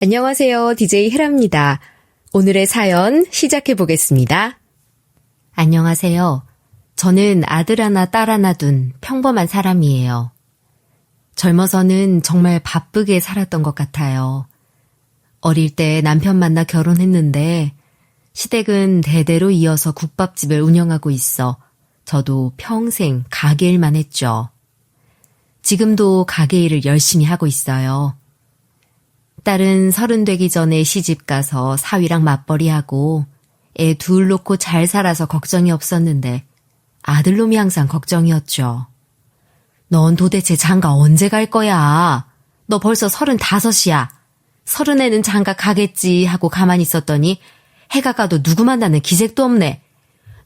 안녕하세요. DJ 헤라입니다. 오늘의 사연 시작해 보겠습니다. 안녕하세요. 저는 아들 하나, 딸 하나 둔 평범한 사람이에요. 젊어서는 정말 바쁘게 살았던 것 같아요. 어릴 때 남편 만나 결혼했는데 시댁은 대대로 이어서 국밥집을 운영하고 있어 저도 평생 가게 일만 했죠. 지금도 가게 일을 열심히 하고 있어요. 딸은 30 되기 전에 시집가서 사위랑 맞벌이하고 애 둘 놓고 잘 살아서 걱정이 없었는데 아들놈이 항상 걱정이었죠. 넌 도대체 장가 언제 갈 거야? 너 벌써 35이야. 30에는 장가 가겠지 하고 가만히 있었더니 해가 가도 누구 만나는 기색도 없네.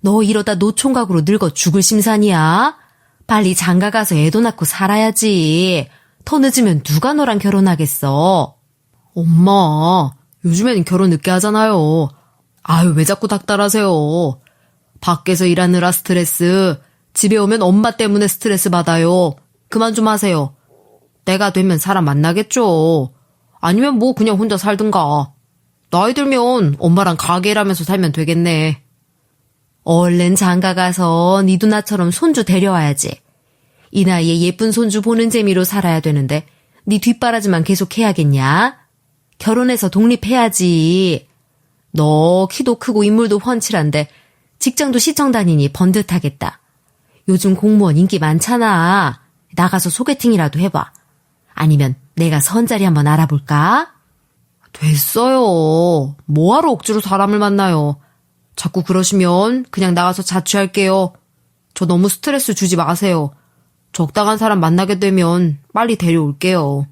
너 이러다 노총각으로 늙어 죽을 심산이야? 빨리 장가 가서 애도 낳고 살아야지. 더 늦으면 누가 너랑 결혼하겠어? 엄마, 요즘에는 결혼 늦게 하잖아요. 아유, 왜 자꾸 닥달하세요. 밖에서 일하느라 스트레스, 집에 오면 엄마 때문에 스트레스 받아요. 그만 좀 하세요. 때가 되면 사람 만나겠죠. 아니면 뭐 그냥 혼자 살든가. 나이 들면 엄마랑 가게 일하면서 살면 되겠네. 얼른 장가 가서 네 누나처럼 손주 데려와야지. 이 나이에 예쁜 손주 보는 재미로 살아야 되는데 네 뒷바라지만 계속 해야겠냐? 결혼해서 독립해야지. 너 키도 크고 인물도 훤칠한데 직장도 시청 다니니 번듯하겠다. 요즘 공무원 인기 많잖아. 나가서 소개팅이라도 해봐. 아니면 내가 선자리 한번 알아볼까? 됐어요. 뭐하러 억지로 사람을 만나요. 자꾸 그러시면 그냥 나가서 자취할게요. 저 너무 스트레스 주지 마세요. 적당한 사람 만나게 되면 빨리 데려올게요.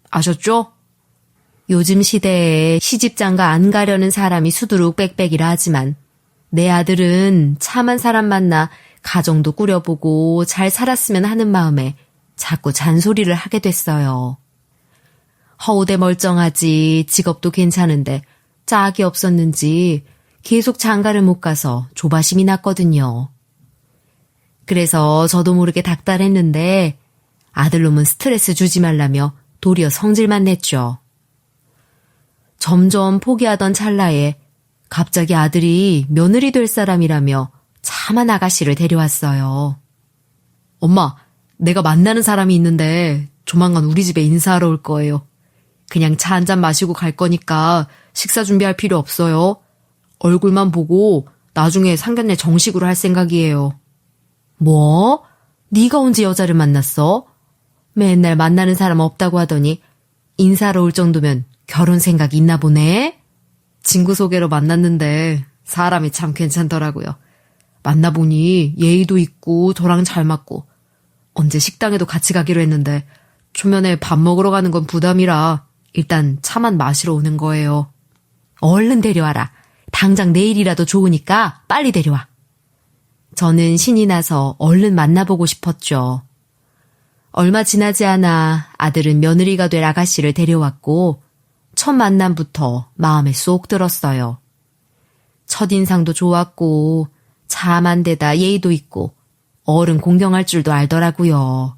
아셨죠? 요즘 시대에 시집장가 안 가려는 사람이 수두룩 빽빽이라 하지만 내 아들은 참한 사람 만나 가정도 꾸려보고 잘 살았으면 하는 마음에 자꾸 잔소리를 하게 됐어요. 허우대 멀쩡하지 직업도 괜찮은데 짝이 없었는지 계속 장가를 못 가서 조바심이 났거든요. 그래서 저도 모르게 닥달했는데 아들놈은 스트레스 주지 말라며 도리어 성질만 냈죠. 점점 포기하던 찰나에 갑자기 아들이 며느리 될 사람이라며 참한 아가씨를 데려왔어요. 엄마, 내가 만나는 사람이 있는데 조만간 우리 집에 인사하러 올 거예요. 그냥 차 한잔 마시고 갈 거니까 식사 준비할 필요 없어요. 얼굴만 보고 나중에 상견례 정식으로 할 생각이에요. 뭐? 네가 언제 여자를 만났어? 맨날 만나는 사람 없다고 하더니 인사하러 올 정도면 결혼 생각 있나 보네? 친구 소개로 만났는데 사람이 참 괜찮더라고요. 만나보니 예의도 있고 저랑 잘 맞고 언제 식당에도 같이 가기로 했는데 초면에 밥 먹으러 가는 건 부담이라 일단 차만 마시러 오는 거예요. 얼른 데려와라. 당장 내일이라도 좋으니까 빨리 데려와. 저는 신이 나서 얼른 만나보고 싶었죠. 얼마 지나지 않아 아들은 며느리가 될 아가씨를 데려왔고 첫 만남부터 마음에 쏙 들었어요. 첫인상도 좋았고 참한 데다 예의도 있고 어른 공경할 줄도 알더라고요.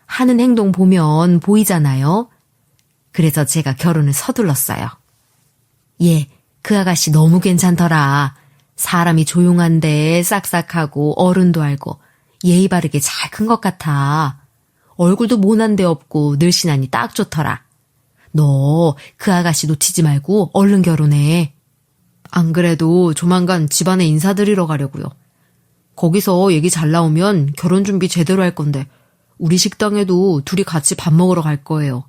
하는 행동 보면 보이잖아요. 그래서 제가 결혼을 서둘렀어요. 예, 그 아가씨 너무 괜찮더라. 사람이 조용한데 싹싹하고 어른도 알고 예의 바르게 잘 큰 것 같아. 얼굴도 모난 데 없고 늘씬하니 딱 좋더라. 너 그 아가씨 놓치지 말고 얼른 결혼해. 안 그래도 조만간 집안에 인사드리러 가려고요. 거기서 얘기 잘 나오면 결혼 준비 제대로 할 건데 우리 식당에도 둘이 같이 밥 먹으러 갈 거예요.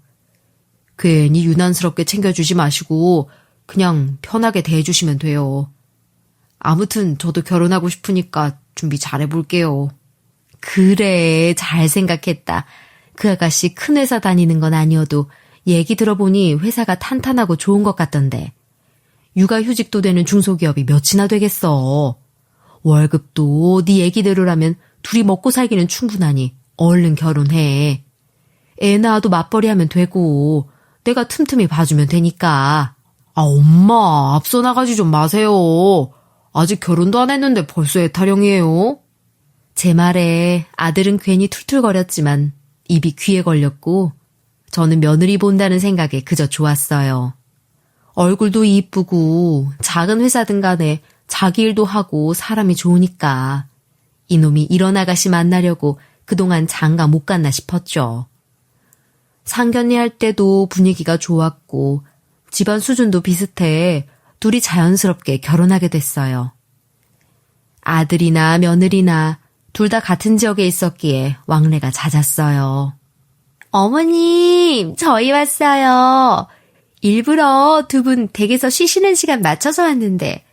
괜히 유난스럽게 챙겨주지 마시고 그냥 편하게 대해주시면 돼요. 아무튼 저도 결혼하고 싶으니까 준비 잘해볼게요. 그래, 잘 생각했다. 그 아가씨 큰 회사 다니는 건 아니어도 얘기 들어보니 회사가 탄탄하고 좋은 것 같던데. 육아휴직도 되는 중소기업이 몇이나 되겠어. 월급도 네 얘기대로라면 둘이 먹고 살기는 충분하니 얼른 결혼해. 애 낳아도 맞벌이하면 되고 내가 틈틈이 봐주면 되니까. 아, 엄마, 앞서 나가지 좀 마세요. 아직 결혼도 안 했는데 벌써 애 타령이에요? 제 말에 아들은 괜히 툴툴거렸지만 입이 귀에 걸렸고 저는 며느리 본다는 생각에 그저 좋았어요. 얼굴도 이쁘고 작은 회사든 간에 자기 일도 하고 사람이 좋으니까 이놈이 이런 아가씨 만나려고 그동안 장가 못 갔나 싶었죠. 상견례 할 때도 분위기가 좋았고 집안 수준도 비슷해 둘이 자연스럽게 결혼하게 됐어요. 아들이나 며느리나 둘 다 같은 지역에 있었기에 왕래가 잦았어요. 어머님, 저희 왔어요. 일부러 두 분 댁에서 쉬시는 시간 맞춰서 왔는데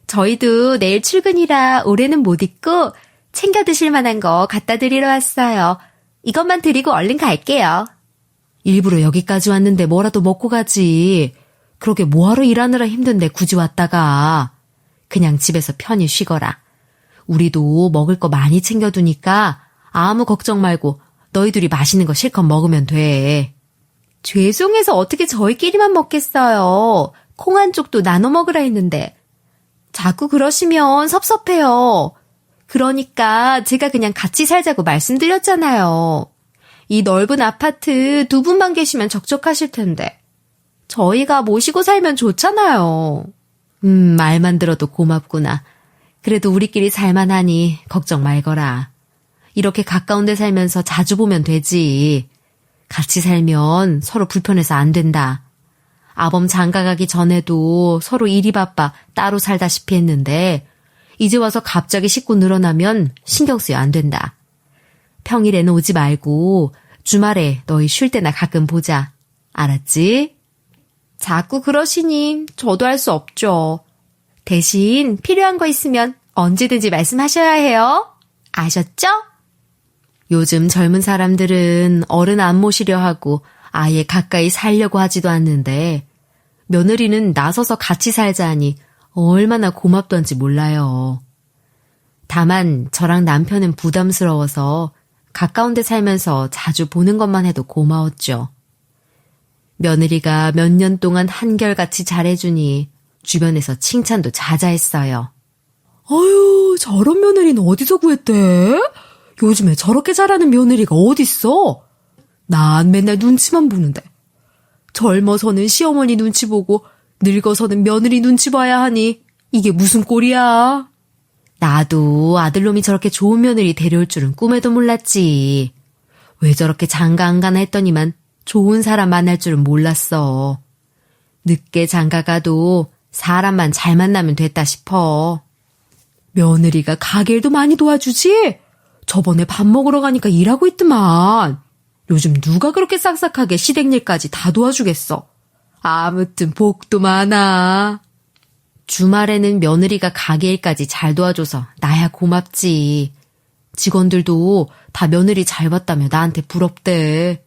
저희도 내일 출근이라 올해는 못 있고 챙겨 드실 만한 거 갖다 드리러 왔어요. 이것만 드리고 얼른 갈게요. 일부러 여기까지 왔는데 뭐라도 먹고 가지. 그러게 뭐하러 일하느라 힘든데 굳이 왔다가. 그냥 집에서 편히 쉬거라. 우리도 먹을 거 많이 챙겨두니까 아무 걱정 말고 너희들이 맛있는 거 실컷 먹으면 돼. 죄송해서 어떻게 저희끼리만 먹겠어요. 콩 한 쪽도 나눠 먹으라 했는데. 자꾸 그러시면 섭섭해요. 그러니까 제가 그냥 같이 살자고 말씀드렸잖아요. 이 넓은 아파트 두 분만 계시면 적적하실 텐데. 저희가 모시고 살면 좋잖아요. 말만 들어도 고맙구나. 그래도 우리끼리 살만하니 걱정 말거라. 이렇게 가까운 데 살면서 자주 보면 되지. 같이 살면 서로 불편해서 안 된다. 아범 장가 가기 전에도 서로 일이 바빠 따로 살다시피 했는데 이제 와서 갑자기 식구 늘어나면 신경 쓰여 안 된다. 평일에는 오지 말고 주말에 너희 쉴 때나 가끔 보자. 알았지? 자꾸 그러시니 저도 할 수 없죠. 대신 필요한 거 있으면 언제든지 말씀하셔야 해요. 아셨죠? 요즘 젊은 사람들은 어른 안 모시려 하고 아예 가까이 살려고 하지도 않는데 며느리는 나서서 같이 살자 하니 얼마나 고맙던지 몰라요. 다만 저랑 남편은 부담스러워서 가까운 데 살면서 자주 보는 것만 해도 고마웠죠. 며느리가 몇 년 동안 한결같이 잘해주니 주변에서 칭찬도 자자했어요. 아유, 저런 며느리는 어디서 구했대? 요즘에 저렇게 잘하는 며느리가 어딨어? 난 맨날 눈치만 보는데. 젊어서는 시어머니 눈치 보고 늙어서는 며느리 눈치 봐야 하니 이게 무슨 꼴이야? 나도 아들놈이 저렇게 좋은 며느리 데려올 줄은 꿈에도 몰랐지. 왜 저렇게 장가 안 가나 했더니만 좋은 사람 만날 줄은 몰랐어. 늦게 장가 가도 사람만 잘 만나면 됐다 싶어. 며느리가 가게일도 많이 도와주지? 저번에 밥 먹으러 가니까 일하고 있더만. 요즘 누가 그렇게 싹싹하게 시댁일까지 다 도와주겠어. 아무튼 복도 많아. 주말에는 며느리가 가게일까지 잘 도와줘서 나야 고맙지. 직원들도 다 며느리 잘 봤다며 나한테 부럽대.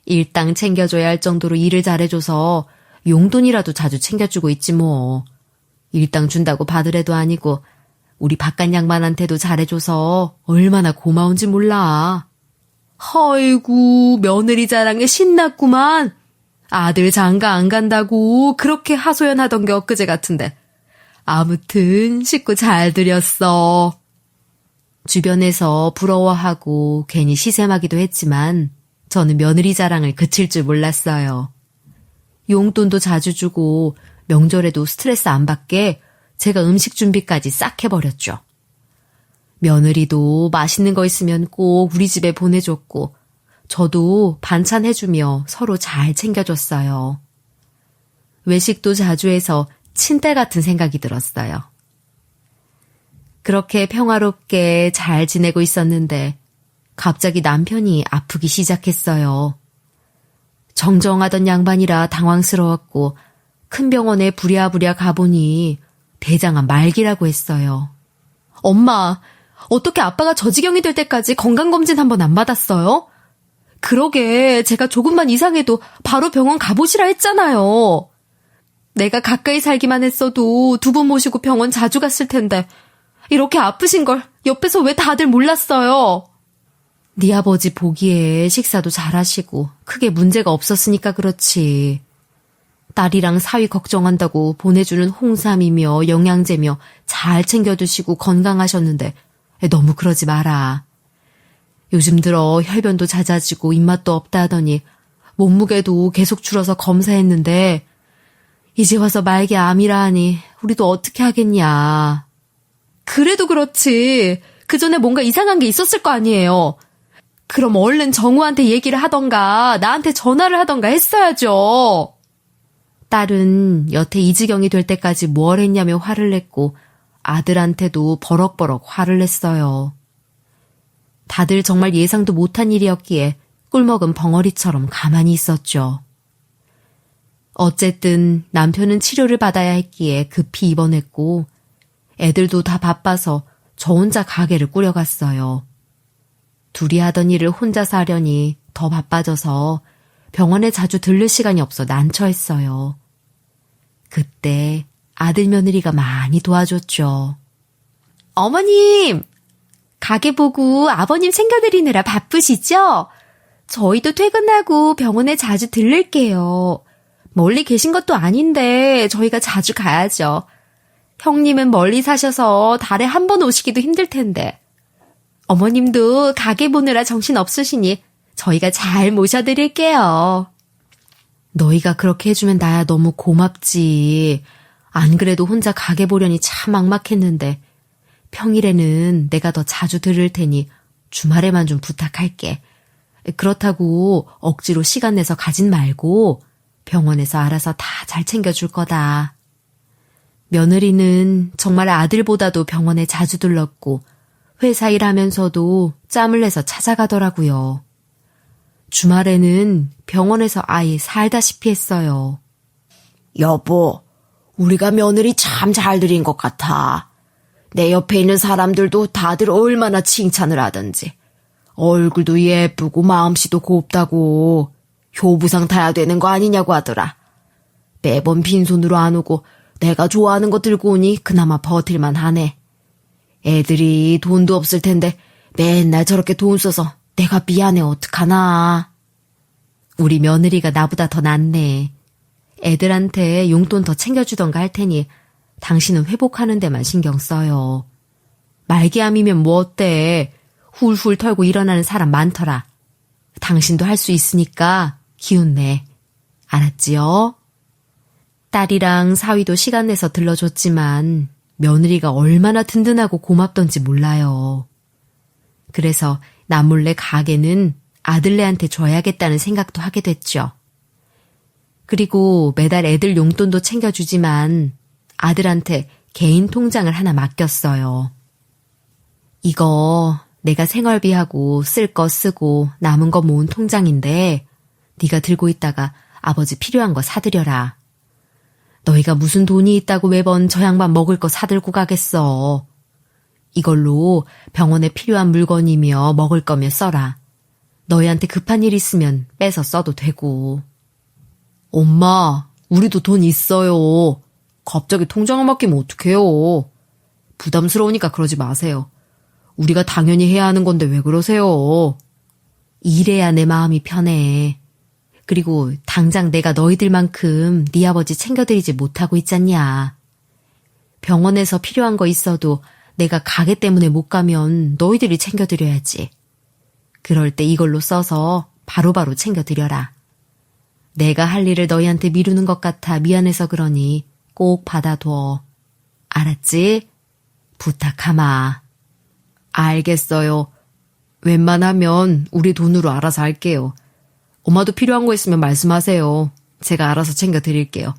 일당 챙겨줘야 할 정도로 일을 잘해줘서 용돈이라도 자주 챙겨주고 있지 뭐. 일당 준다고 받으래도 아니고 우리 바깥 양반한테도 잘해줘서 얼마나 고마운지 몰라. 아이고, 며느리 자랑에 신났구만. 아들 장가 안 간다고 그렇게 하소연하던 게 엊그제 같은데. 아무튼 식구 잘 들였어. 주변에서 부러워하고 괜히 시샘하기도 했지만 저는 며느리 자랑을 그칠 줄 몰랐어요. 용돈도 자주 주고 명절에도 스트레스 안 받게 제가 음식 준비까지 싹 해버렸죠. 며느리도 맛있는 거 있으면 꼭 우리 집에 보내줬고 저도 반찬 해주며 서로 잘 챙겨줬어요. 외식도 자주 해서 친딸 같은 생각이 들었어요. 그렇게 평화롭게 잘 지내고 있었는데 갑자기 남편이 아프기 시작했어요. 정정하던 양반이라 당황스러웠고 큰 병원에 부랴부랴 가보니 대장암 말기라고 했어요. 엄마, 어떻게 아빠가 저 지경이 될 때까지 건강검진 한 번 안 받았어요? 그러게 제가 조금만 이상해도 바로 병원 가보시라 했잖아요. 내가 가까이 살기만 했어도 두 분 모시고 병원 자주 갔을 텐데 이렇게 아프신 걸 옆에서 왜 다들 몰랐어요? 네 아버지 보기에 식사도 잘하시고 크게 문제가 없었으니까 그렇지. 딸이랑 사위 걱정한다고 보내주는 홍삼이며 영양제며 잘 챙겨드시고 건강하셨는데 너무 그러지 마라. 요즘 들어 혈변도 잦아지고 입맛도 없다 하더니 몸무게도 계속 줄어서 검사했는데 이제 와서 말기 암이라 하니 우리도 어떻게 하겠냐. 그래도 그렇지. 그 전에 뭔가 이상한 게 있었을 거 아니에요. 그럼 얼른 정우한테 얘기를 하던가 나한테 전화를 하던가 했어야죠. 딸은 여태 이 지경이 될 때까지 뭘 했냐며 화를 냈고 아들한테도 버럭버럭 화를 냈어요. 다들 정말 예상도 못한 일이었기에 꿀먹은 벙어리처럼 가만히 있었죠. 어쨌든 남편은 치료를 받아야 했기에 급히 입원했고 애들도 다 바빠서 저 혼자 가게를 꾸려갔어요. 둘이 하던 일을 혼자서 하려니 더 바빠져서 병원에 자주 들를 시간이 없어 난처했어요. 그때 아들 며느리가 많이 도와줬죠. 어머님! 가게 보고 아버님 챙겨드리느라 바쁘시죠? 저희도 퇴근하고 병원에 자주 들를게요. 멀리 계신 것도 아닌데 저희가 자주 가야죠. 형님은 멀리 사셔서 달에 한 번 오시기도 힘들 텐데. 어머님도 가게 보느라 정신 없으시니 저희가 잘 모셔드릴게요. 너희가 그렇게 해주면 나야 너무 고맙지. 안 그래도 혼자 가게 보려니 참 막막했는데 평일에는 내가 더 자주 들을 테니 주말에만 좀 부탁할게. 그렇다고 억지로 시간 내서 가진 말고 병원에서 알아서 다 잘 챙겨줄 거다. 며느리는 정말 아들보다도 병원에 자주 들렀고 회사 일하면서도 짬을 내서 찾아가더라고요. 주말에는 병원에서 아예 살다시피 했어요. 여보, 우리가 며느리 참 잘 들인 것 같아. 내 옆에 있는 사람들도 다들 얼마나 칭찬을 하던지. 얼굴도 예쁘고 마음씨도 곱다고 효부상 타야 되는 거 아니냐고 하더라. 매번 빈손으로 안 오고 내가 좋아하는 거 들고 오니 그나마 버틸만 하네. 애들이 돈도 없을 텐데 맨날 저렇게 돈 써서 내가 미안해 어떡하나. 우리 며느리가 나보다 더 낫네. 애들한테 용돈 더 챙겨주던가 할 테니 당신은 회복하는 데만 신경 써요. 말기암이면 뭐 어때? 훌훌 털고 일어나는 사람 많더라. 당신도 할 수 있으니까 기운 내. 알았지요? 딸이랑 사위도 시간 내서 들러줬지만 며느리가 얼마나 든든하고 고맙던지 몰라요. 그래서 나 몰래 가게는 아들네한테 줘야겠다는 생각도 하게 됐죠. 그리고 매달 애들 용돈도 챙겨주지만 아들한테 개인 통장을 하나 맡겼어요. 이거 내가 생활비하고 쓸 거 쓰고 남은 거 모은 통장인데 네가 들고 있다가 아버지 필요한 거 사드려라. 너희가 무슨 돈이 있다고 매번 저 양반 먹을 거 사들고 가겠어. 이걸로 병원에 필요한 물건이며 먹을 거며 써라. 너희한테 급한 일 있으면 빼서 써도 되고. 엄마, 우리도 돈 있어요. 갑자기 통장을 맡기면 어떡해요. 부담스러우니까 그러지 마세요. 우리가 당연히 해야 하는 건데 왜 그러세요? 이래야 내 마음이 편해. 그리고 당장 내가 너희들만큼 네 아버지 챙겨드리지 못하고 있잖냐. 병원에서 필요한 거 있어도 내가 가게 때문에 못 가면 너희들이 챙겨드려야지. 그럴 때 이걸로 써서 바로바로 챙겨드려라. 내가 할 일을 너희한테 미루는 것 같아 미안해서 그러니 꼭 받아둬. 알았지? 부탁하마. 알겠어요. 웬만하면 우리 돈으로 알아서 할게요. 엄마도 필요한 거 있으면 말씀하세요. 제가 알아서 챙겨드릴게요.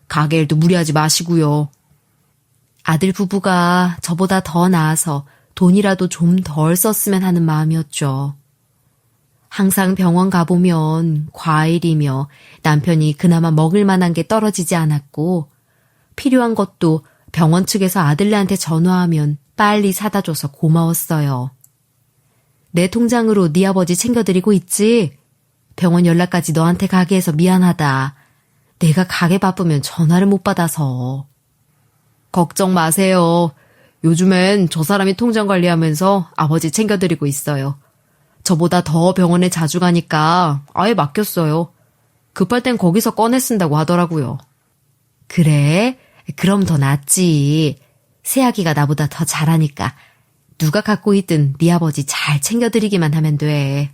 가게 일도 무리하지 마시고요. 아들 부부가 저보다 더 나아서 돈이라도 좀 덜 썼으면 하는 마음이었죠. 항상 병원 가보면 과일이며 남편이 그나마 먹을 만한 게 떨어지지 않았고 필요한 것도 병원 측에서 아들네한테 전화하면 빨리 사다 줘서 고마웠어요. 내 통장으로 네 아버지 챙겨드리고 있지? 병원 연락까지 너한테 가게 해서 미안하다. 내가 가게 바쁘면 전화를 못 받아서. 걱정 마세요. 요즘엔 저 사람이 통장 관리하면서 아버지 챙겨드리고 있어요. 저보다 더 병원에 자주 가니까 아예 맡겼어요. 급할 땐 거기서 꺼내 쓴다고 하더라고요. 그래? 그럼 더 낫지. 새아기가 나보다 더 잘하니까 누가 갖고 있든 네 아버지 잘 챙겨드리기만 하면 돼.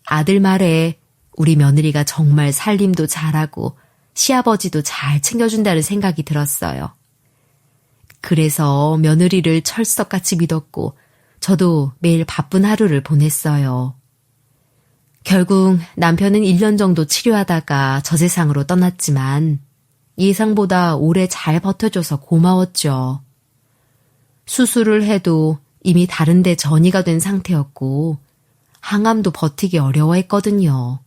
아들 말에 우리 며느리가 정말 살림도 잘하고 시아버지도 잘 챙겨준다는 생각이 들었어요. 그래서 며느리를 철석같이 믿었고 저도 매일 바쁜 하루를 보냈어요. 결국 남편은 1년 정도 치료하다가 저 세상으로 떠났지만 예상보다 오래 잘 버텨줘서 고마웠죠. 수술을 해도 이미 다른 데 전이가 된 상태였고 항암도 버티기 어려워했거든요.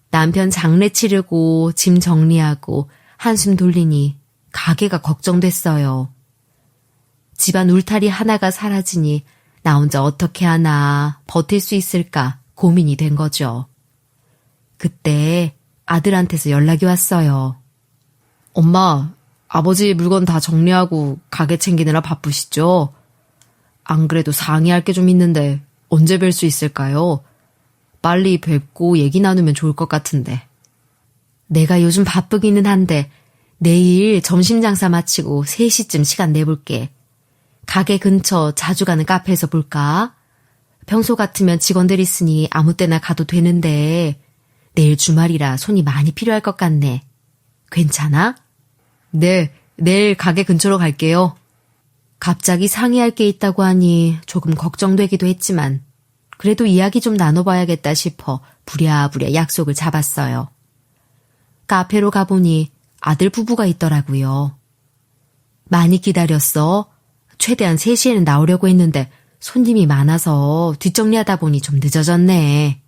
남편 장례 치르고 짐 정리하고 한숨 돌리니 가게가 걱정됐어요. 집안 울타리 하나가 사라지니 나 혼자 어떻게 하나 버틸 수 있을까 고민이 된 거죠. 그때 아들한테서 연락이 왔어요. 엄마, 아버지 물건 다 정리하고 가게 챙기느라 바쁘시죠? 안 그래도 상의할 게 좀 있는데 언제 뵐 수 있을까요? 빨리 뵙고 얘기 나누면 좋을 것 같은데. 내가 요즘 바쁘기는 한데 내일 점심 장사 마치고 3시쯤 시간 내볼게. 가게 근처 자주 가는 카페에서 볼까? 평소 같으면 직원들 있으니 아무 때나 가도 되는데 내일 주말이라 손이 많이 필요할 것 같네. 괜찮아? 네, 내일 가게 근처로 갈게요. 갑자기 상의할 게 있다고 하니 조금 걱정되기도 했지만 그래도 이야기 좀 나눠봐야겠다 싶어 부랴부랴 약속을 잡았어요. 카페로 가보니 아들 부부가 있더라고요. 많이 기다렸어. 최대한 3시에는 나오려고 했는데 손님이 많아서 뒷정리하다 보니 좀 늦어졌네.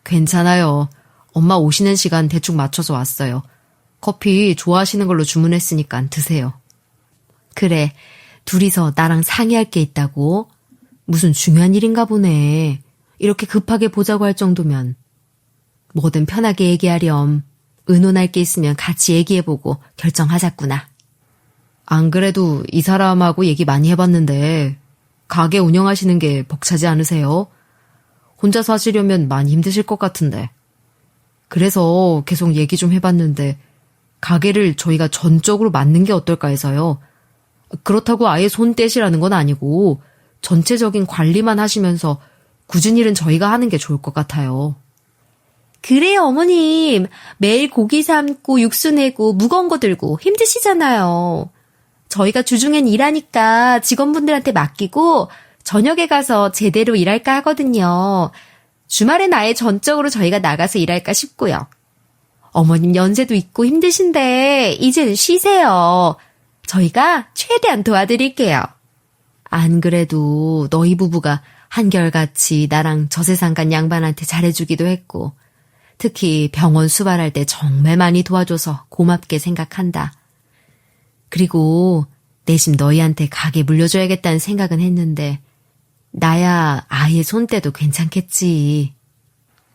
괜찮아요. 엄마 오시는 시간 대충 맞춰서 왔어요. 커피 좋아하시는 걸로 주문했으니까 드세요. 그래, 둘이서 나랑 상의할 게 있다고? 무슨 중요한 일인가 보네. 이렇게 급하게 보자고 할 정도면. 뭐든 편하게 얘기하렴. 의논할 게 있으면 같이 얘기해보고 결정하자꾸나. 안 그래도 이 사람하고 얘기 많이 해봤는데 가게 운영하시는 게 벅차지 않으세요? 혼자서 하시려면 많이 힘드실 것 같은데. 그래서 계속 얘기 좀 해봤는데 가게를 저희가 전적으로 맡는 게 어떨까 해서요. 그렇다고 아예 손 떼시라는 건 아니고 전체적인 관리만 하시면서 굳은 일은 저희가 하는 게 좋을 것 같아요. 그래요, 어머님. 매일 고기 삶고 육수 내고 무거운 거 들고 힘드시잖아요. 저희가 주중엔 일하니까 직원분들한테 맡기고 저녁에 가서 제대로 일할까 하거든요. 주말엔 아예 전적으로 저희가 나가서 일할까 싶고요. 어머님 연세도 있고 힘드신데 이제는 쉬세요. 저희가 최대한 도와드릴게요. 안 그래도 너희 부부가 한결같이 나랑 저세상 간 양반한테 잘해주기도 했고 특히 병원 수발할 때 정말 많이 도와줘서 고맙게 생각한다. 그리고 내심 너희한테 가게 물려줘야겠다는 생각은 했는데 나야 아예 손 떼도 괜찮겠지.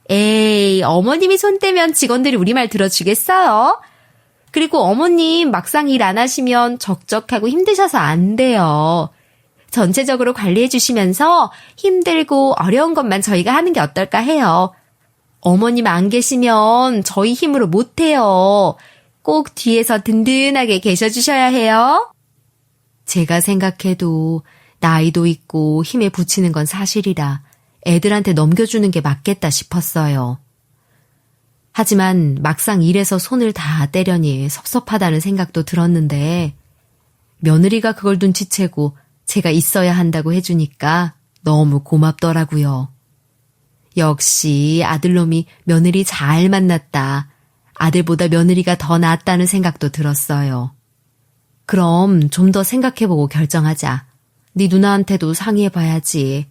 에이, 어머님이 손 떼면 직원들이 우리 말 들어주겠어요? 그리고 어머님 막상 일 안 하시면 적적하고 힘드셔서 안 돼요. 전체적으로 관리해 주시면서 힘들고 어려운 것만 저희가 하는 게 어떨까 해요. 어머님 안 계시면 저희 힘으로 못 해요. 꼭 뒤에서 든든하게 계셔 주셔야 해요. 제가 생각해도 나이도 있고 힘에 부치는 건 사실이라 애들한테 넘겨주는 게 맞겠다 싶었어요. 하지만 막상 일해서 손을 다 떼려니 섭섭하다는 생각도 들었는데 며느리가 그걸 눈치채고 제가 있어야 한다고 해주니까 너무 고맙더라고요. 역시 아들놈이 며느리 잘 만났다. 아들보다 며느리가 더 낫다는 생각도 들었어요. 그럼 좀 더 생각해보고 결정하자. 네 누나한테도 상의해봐야지.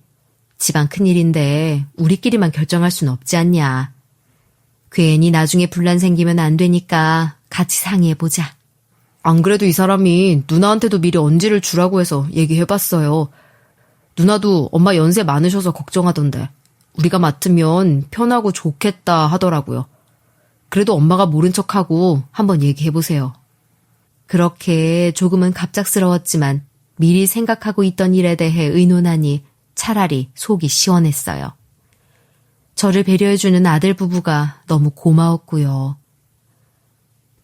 집안 큰일인데 우리끼리만 결정할 순 없지 않냐. 괜히 나중에 분란 생기면 안 되니까 같이 상의해보자. 안 그래도 이 사람이 누나한테도 미리 언지를 주라고 해서 얘기해봤어요. 누나도 엄마 연세 많으셔서 걱정하던데 우리가 맡으면 편하고 좋겠다 하더라고요. 그래도 엄마가 모른 척하고 한번 얘기해보세요. 그렇게 조금은 갑작스러웠지만 미리 생각하고 있던 일에 대해 의논하니 차라리 속이 시원했어요. 저를 배려해주는 아들 부부가 너무 고마웠고요.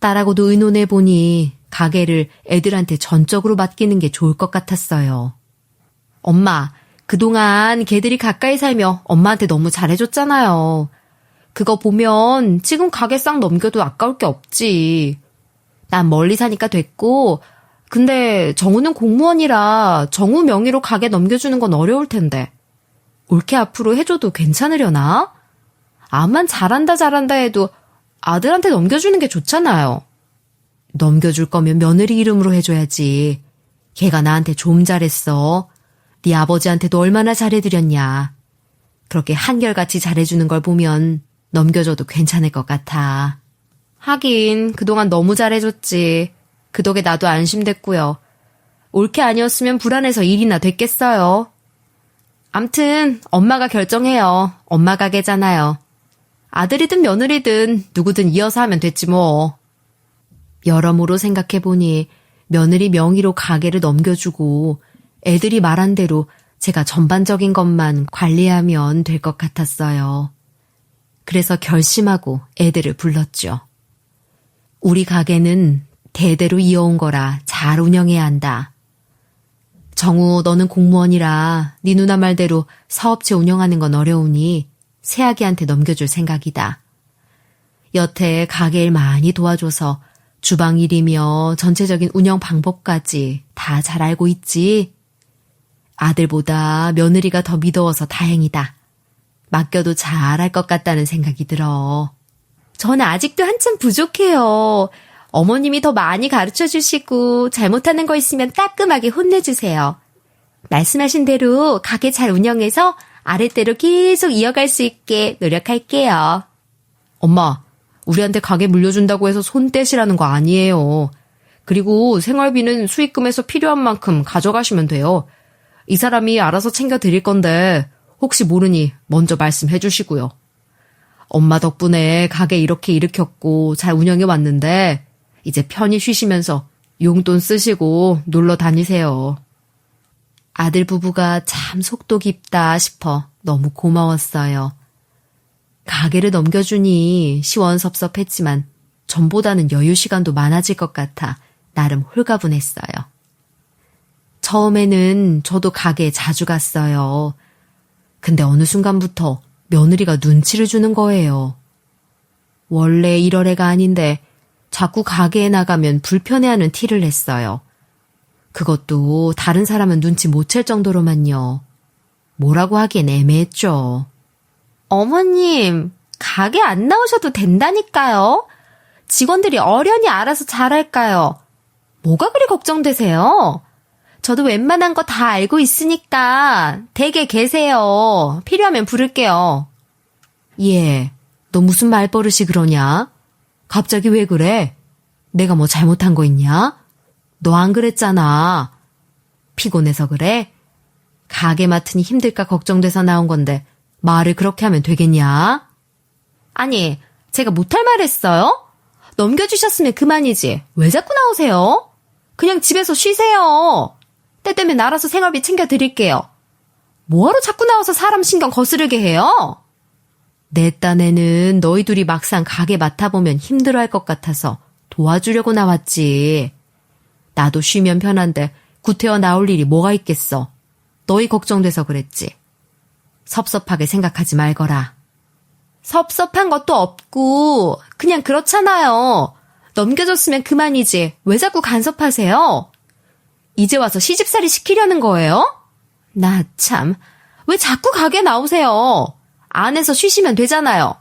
딸하고도 의논해보니 가게를 애들한테 전적으로 맡기는 게 좋을 것 같았어요. 엄마, 그동안 걔들이 가까이 살며 엄마한테 너무 잘해줬잖아요. 그거 보면 지금 가게 싹 넘겨도 아까울 게 없지. 난 멀리 사니까 됐고, 근데 정우는 공무원이라 정우 명의로 가게 넘겨주는 건 어려울 텐데. 올케 앞으로 해줘도 괜찮으려나? 암만 잘한다 해도 아들한테 넘겨주는 게 좋잖아요. 넘겨줄 거면 며느리 이름으로 해줘야지. 걔가 나한테 좀 잘했어. 네 아버지한테도 얼마나 잘해드렸냐. 그렇게 한결같이 잘해주는 걸 보면 넘겨줘도 괜찮을 것 같아. 하긴 그동안 너무 잘해줬지. 그 덕에 나도 안심됐고요. 올케 아니었으면 불안해서 일이나 됐겠어요. 암튼 엄마가 결정해요. 엄마 가게잖아요. 아들이든 며느리든 누구든 이어서 하면 됐지 뭐. 여러모로 생각해보니 며느리 명의로 가게를 넘겨주고 애들이 말한 대로 제가 전반적인 것만 관리하면 될 것 같았어요. 그래서 결심하고 애들을 불렀죠. 우리 가게는 대대로 이어온 거라 잘 운영해야 한다. 정우, 너는 공무원이라 네 누나 말대로 사업체 운영하는 건 어려우니 새아기한테 넘겨줄 생각이다. 여태 가게 일 많이 도와줘서 주방 일이며 전체적인 운영 방법까지 다 잘 알고 있지. 아들보다 며느리가 더 믿어워서 다행이다. 맡겨도 잘할 것 같다는 생각이 들어. 전 아직도 한참 부족해요. 어머님이 더 많이 가르쳐 주시고 잘못하는 거 있으면 따끔하게 혼내주세요. 말씀하신 대로 가게 잘 운영해서 아랫대로 계속 이어갈 수 있게 노력할게요. 엄마, 우리한테 가게 물려준다고 해서 손 떼시라는 거 아니에요. 그리고 생활비는 수익금에서 필요한 만큼 가져가시면 돼요. 이 사람이 알아서 챙겨 드릴 건데 혹시 모르니 먼저 말씀해 주시고요. 엄마 덕분에 가게 이렇게 일으켰고 잘 운영해 왔는데 이제 편히 쉬시면서 용돈 쓰시고 놀러 다니세요. 아들 부부가 참 속도 깊다 싶어 너무 고마웠어요. 가게를 넘겨주니 시원섭섭했지만 전보다는 여유 시간도 많아질 것 같아 나름 홀가분했어요. 처음에는 저도 가게에 자주 갔어요. 근데 어느 순간부터 며느리가 눈치를 주는 거예요. 원래 이럴 애가 아닌데 자꾸 가게에 나가면 불편해하는 티를 냈어요. 그것도 다른 사람은 눈치 못 챌 정도로만요. 뭐라고 하기엔 애매했죠. 어머님, 가게 안 나오셔도 된다니까요. 직원들이 어련히 알아서 잘할까요? 뭐가 그리 걱정되세요? 저도 웬만한 거 다 알고 있으니까 댁에 계세요. 필요하면 부를게요. 얘, 너 무슨 말버릇이 그러냐? 갑자기 왜 그래? 내가 뭐 잘못한 거 있냐? 너 안 그랬잖아. 피곤해서 그래? 가게 맡으니 힘들까 걱정돼서 나온 건데 말을 그렇게 하면 되겠냐? 아니, 제가 못할 말 했어요? 넘겨주셨으면 그만이지. 왜 자꾸 나오세요? 그냥 집에서 쉬세요. 때 되면 알아서 생활비 챙겨드릴게요. 뭐하러 자꾸 나와서 사람 신경 거스르게 해요? 내 딴에는 너희 둘이 막상 가게 맡아보면 힘들어할 것 같아서 도와주려고 나왔지. 나도 쉬면 편한데 구태여 나올 일이 뭐가 있겠어. 너희 걱정돼서 그랬지. 섭섭하게 생각하지 말거라. 섭섭한 것도 없고 그냥 그렇잖아요. 넘겨줬으면 그만이지. 왜 자꾸 간섭하세요? 이제 와서 시집살이 시키려는 거예요? 나 참, 왜 자꾸 가게 나오세요? 안에서 쉬시면 되잖아요.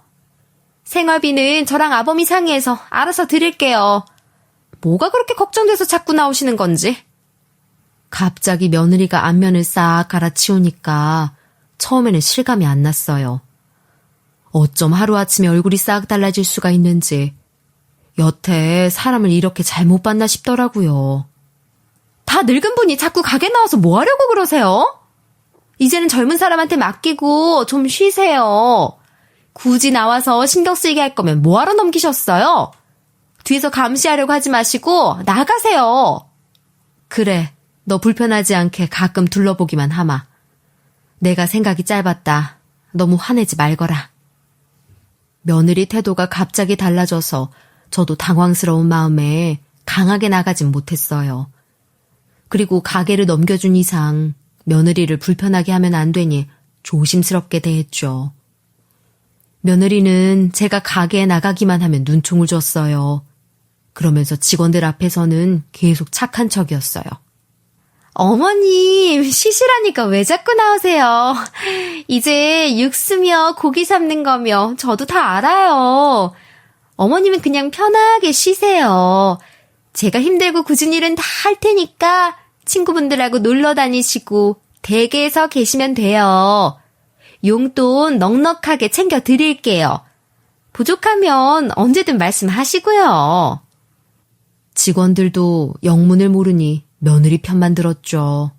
생활비는 저랑 아범이 상의해서 알아서 드릴게요. 뭐가 그렇게 걱정돼서 자꾸 나오시는 건지. 갑자기 며느리가 안면을 싹 갈아치우니까 처음에는 실감이 안 났어요. 어쩜 하루아침에 얼굴이 싹 달라질 수가 있는지 여태 사람을 이렇게 잘못 봤나 싶더라고요. 다 늙은 분이 자꾸 가게 나와서 뭐 하려고 그러세요? 이제는 젊은 사람한테 맡기고 좀 쉬세요. 굳이 나와서 신경 쓰이게 할 거면 뭐하러 넘기셨어요? 뒤에서 감시하려고 하지 마시고 나가세요. 그래, 너 불편하지 않게 가끔 둘러보기만 하마. 내가 생각이 짧았다. 너무 화내지 말거라. 며느리 태도가 갑자기 달라져서 저도 당황스러운 마음에 강하게 나가진 못했어요. 그리고 가게를 넘겨준 이상 며느리를 불편하게 하면 안 되니 조심스럽게 대했죠. 며느리는 제가 가게에 나가기만 하면 눈총을 줬어요. 그러면서 직원들 앞에서는 계속 착한 척이었어요. 어머님, 쉬시라니까 왜 자꾸 나오세요? 이제 육수며 고기 삶는 거며 저도 다 알아요. 어머님은 그냥 편하게 쉬세요. 제가 힘들고 굳은 일은 다 할 테니까 친구분들하고 놀러 다니시고 댁에서 계시면 돼요. 용돈 넉넉하게 챙겨 드릴게요. 부족하면 언제든 말씀하시고요. 직원들도 영문을 모르니 며느리 편만 들었죠.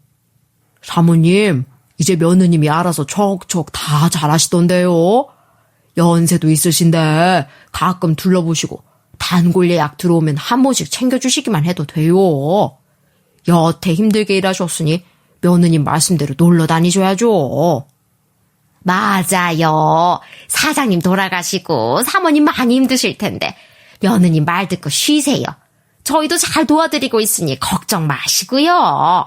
사모님, 이제 며느님이 알아서 척척 다 잘하시던데요. 연세도 있으신데 가끔 둘러보시고 단골 예약 들어오면 한 번씩 챙겨주시기만 해도 돼요. 여태 힘들게 일하셨으니 며느님 말씀대로 놀러 다니셔야죠. 맞아요. 사장님 돌아가시고 사모님 많이 힘드실 텐데 며느님 말 듣고 쉬세요. 저희도 잘 도와드리고 있으니 걱정 마시고요.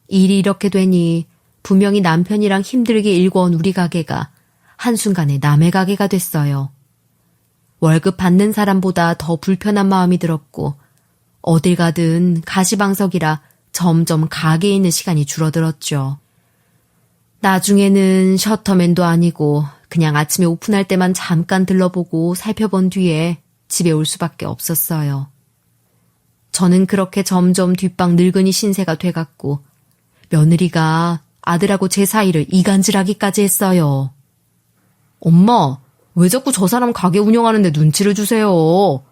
일이 이렇게 되니 분명히 남편이랑 힘들게 일궈온 우리 가게가 한순간에 남의 가게가 됐어요. 월급 받는 사람보다 더 불편한 마음이 들었고 어딜 가든 가시방석이라 점점 가게에 있는 시간이 줄어들었죠. 나중에는 셔터맨도 아니고 그냥 아침에 오픈할 때만 잠깐 들러보고 살펴본 뒤에 집에 올 수밖에 없었어요. 저는 그렇게 점점 뒷방 늙은이 신세가 돼갔고 며느리가 아들하고 제 사이를 이간질하기까지 했어요. 엄마, 왜 자꾸 저 사람 가게 운영하는데 눈치를 주세요?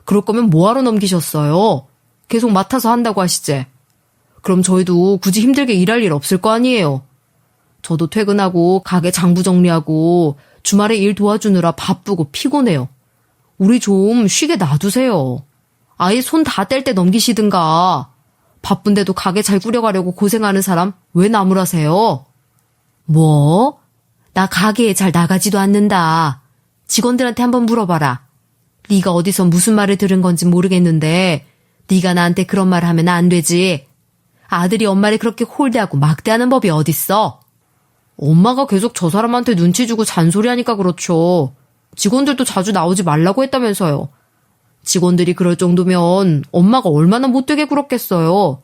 그럴 거면 뭐하러 넘기셨어요? 계속 맡아서 한다고 하시지? 그럼 저희도 굳이 힘들게 일할 일 없을 거 아니에요. 저도 퇴근하고 가게 장부 정리하고 주말에 일 도와주느라 바쁘고 피곤해요. 우리 좀 쉬게 놔두세요. 아예 손 다 뗄 때 넘기시든가. 바쁜데도 가게 잘 꾸려가려고 고생하는 사람 왜 나무라세요? 뭐? 나 가게에 잘 나가지도 않는다. 직원들한테 한번 물어봐라. 네가 어디서 무슨 말을 들은 건지 모르겠는데 네가 나한테 그런 말을 하면 안 되지. 아들이 엄마를 그렇게 홀대하고 막대하는 법이 어딨어? 엄마가 계속 저 사람한테 눈치 주고 잔소리하니까 그렇죠. 직원들도 자주 나오지 말라고 했다면서요. 직원들이 그럴 정도면 엄마가 얼마나 못되게 굴었겠어요.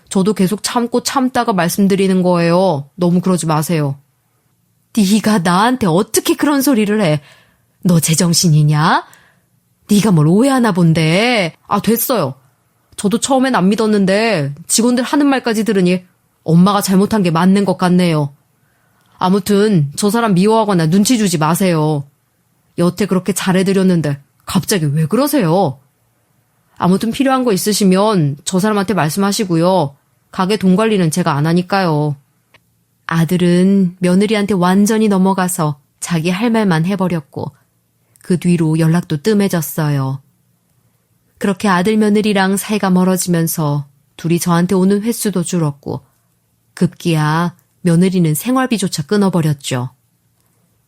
저도 계속 참고 참다가 말씀드리는 거예요. 너무 그러지 마세요. 네가 나한테 어떻게 그런 소리를 해? 너 제정신이냐? 네가 뭘 오해하나 본데. 아, 됐어요. 저도 처음엔 안 믿었는데 직원들 하는 말까지 들으니 엄마가 잘못한 게 맞는 것 같네요. 아무튼 저 사람 미워하거나 눈치 주지 마세요. 여태 그렇게 잘해드렸는데 갑자기 왜 그러세요? 아무튼 필요한 거 있으시면 저 사람한테 말씀하시고요. 가게 돈 관리는 제가 안 하니까요. 아들은 며느리한테 완전히 넘어가서 자기 할 말만 해버렸고 그 뒤로 연락도 뜸해졌어요. 그렇게 아들 며느리랑 사이가 멀어지면서 둘이 저한테 오는 횟수도 줄었고 급기야 며느리는 생활비조차 끊어버렸죠.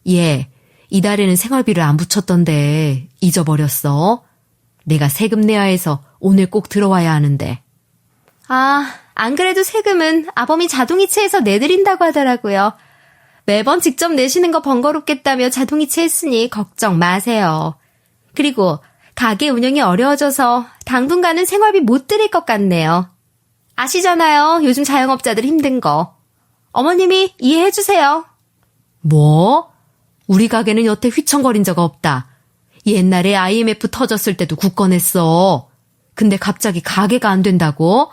얘, 이달에는 생활비를 안 붙였던데 잊어버렸어? 내가 세금 내야 해서 오늘 꼭 들어와야 하는데. 아, 안 그래도 세금은 아범이 자동이체해서 내드린다고 하더라고요. 매번 직접 내시는 거 번거롭겠다며 자동이체 했으니 걱정 마세요. 그리고 가게 운영이 어려워져서 당분간은 생활비 못 드릴 것 같네요. 아시잖아요. 요즘 자영업자들 힘든 거. 어머님이 이해해주세요. 뭐? 우리 가게는 여태 휘청거린 적 없다. 옛날에 IMF 터졌을 때도 굳건했어. 근데 갑자기 가게가 안 된다고?